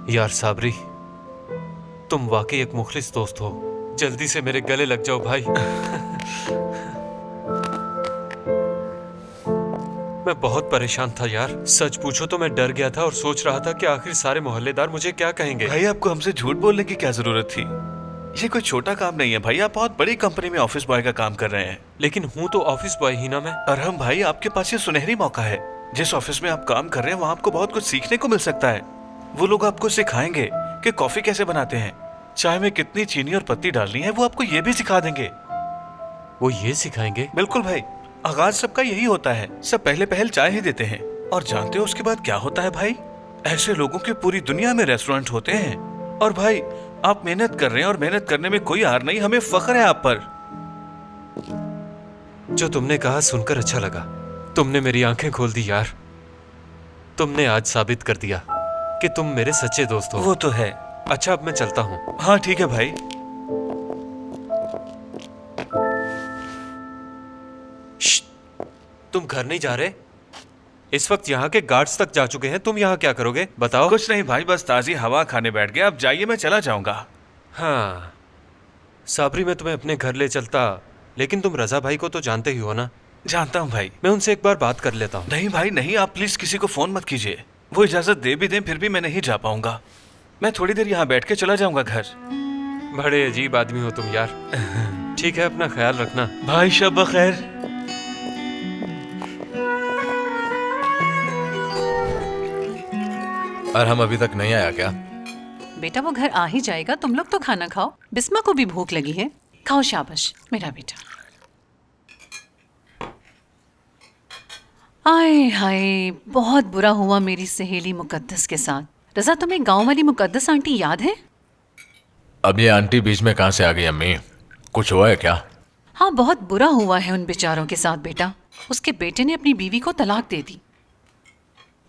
यार साबरी, तुम वाकई एक मुखलिस दोस्त हो। जल्दी से मेरे गले लग जाओ भाई। मैं बहुत परेशान था यार, सच पूछो तो मैं डर गया था और सोच रहा था कि आखिर सारे मोहल्लेदार मुझे क्या कहेंगे। भाई आपको हमसे झूठ बोलने की क्या जरूरत थी? ये कोई छोटा काम नहीं है भाई, आप बहुत बड़ी कंपनी में ऑफिस बॉय का काम कर रहे हैं। लेकिन हूँ तो ऑफिस बॉय ही ना मैं। अरहम भाई, आपके पास ये सुनहरी मौका है। जिस ऑफिस में आप काम कर रहे हैं वहाँ आपको बहुत कुछ सीखने को मिल सकता है। वो लोग आपको सिखाएंगे कि कॉफी कैसे बनाते हैं, चाय में कितनी चीनी और पत्ती डालनी है, वो आपको ये भी सिखा देंगे। वो ये सिखाएंगे? बिल्कुल भाई, आगाज सबका यही होता है, सब पहले पहल चाय ही देते हैं। और जानते हो उसके बाद क्या होता है भाई? ऐसे लोगों के पूरी दुनिया में रेस्टोरेंट होते हैं। और भाई आप मेहनत कर रहे हैं और मेहनत करने में कोई हार नहीं, हमें फख्र है आप पर। जो तुमने कहा सुनकर अच्छा लगा। तुमने मेरी आंखें खोल दी यार। तुमने आज साबित कर दिया कि तुम मेरे सच्चे दोस्त हो। वो तो है। अच्छा अब मैं चलता हूँ। हाँ ठीक है भाई। तुम घर नहीं जा रहे? इस वक्त यहाँ के गार्ड्स तक जा चुके हैं, तुम यहाँ क्या करोगे बताओ? कुछ नहीं भाई, बस ताजी हवा खाने बैठ गया। अब जाइए, मैं चला जाऊंगा। हाँ साबरी, मैं तुम्हें अपने घर ले चलता, लेकिन तुम रजा भाई को तो जानते ही हो ना। जानता हूँ भाई। मैं उनसे एक बार बात कर लेता हूँ। नहीं भाई नहीं, आप प्लीज किसी को फोन मत कीजिए। वो इजाजत दे भी दें फिर भी मैं नहीं जा पाऊंगा। मैं थोड़ी देर यहाँ बैठ के चला जाऊंगा घर। बड़े अजीब आदमी हो तुम यार। ठीक है, अपना ख्याल रखना भाई। शब खैर। और हम अभी तक नहीं आया क्या? बेटा वो घर आ ही जाएगा, तुम लोग तो खाना खाओ। बिस्मा को भी भूख लगी है, खाओ। शाबाश मेरा बेटा। आए हाय, बहुत बुरा हुआ मेरी सहेली मुकद्दस के साथ। रजा, तुम्हें गांव वाली मुकद्दस आंटी याद है? अब ये आंटी बीच में कहाँ से आ गई अम्मी? कुछ हुआ है क्या? हाँ, बहुत बुरा हुआ है उन बेचारों के साथ बेटा। उसके बेटे ने अपनी बीवी को तलाक दे दी।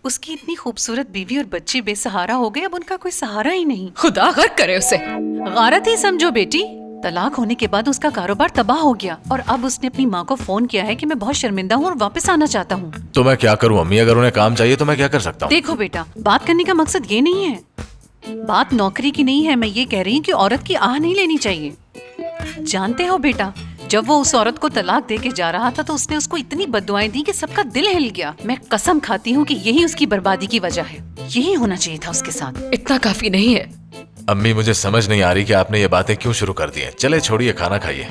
उसकी इतनी खूबसूरत बीवी और बच्चे बेसहारा हो गए, अब उनका कोई सहारा ही नहीं। खुदा गर्क करे उसे। गारत ही समझो बेटी। तलाक होने के बाद उसका कारोबार तबाह हो गया और अब उसने अपनी माँ को फोन किया है कि मैं बहुत शर्मिंदा हूँ और वापस आना चाहता हूँ। तो मैं क्या करूँ अम्मी? अगर उन्हें काम चाहिए तो मैं क्या कर सकता हूँ? देखो बेटा, बात करने का मकसद ये नहीं है, बात नौकरी की नहीं है। मैं ये कह रही हूँ कि औरत की आह नहीं लेनी चाहिए। जानते हो बेटा, जब वो उस औरत को तलाक दे के जा रहा था तो उसने उसको इतनी बद्दुआएं दी कि सबका दिल हिल गया। मैं कसम खाती हूँ कि यही उसकी बर्बादी की वजह है। यही होना चाहिए था उसके साथ। इतना काफी नहीं है? अम्मी मुझे समझ नहीं आ रही कि आपने ये बातें क्यों शुरू कर दी हैं। चले छोड़िए, खाना खाइए।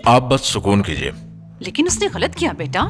आप बस सुकून कीजिए। लेकिन उसने गलत किया बेटा।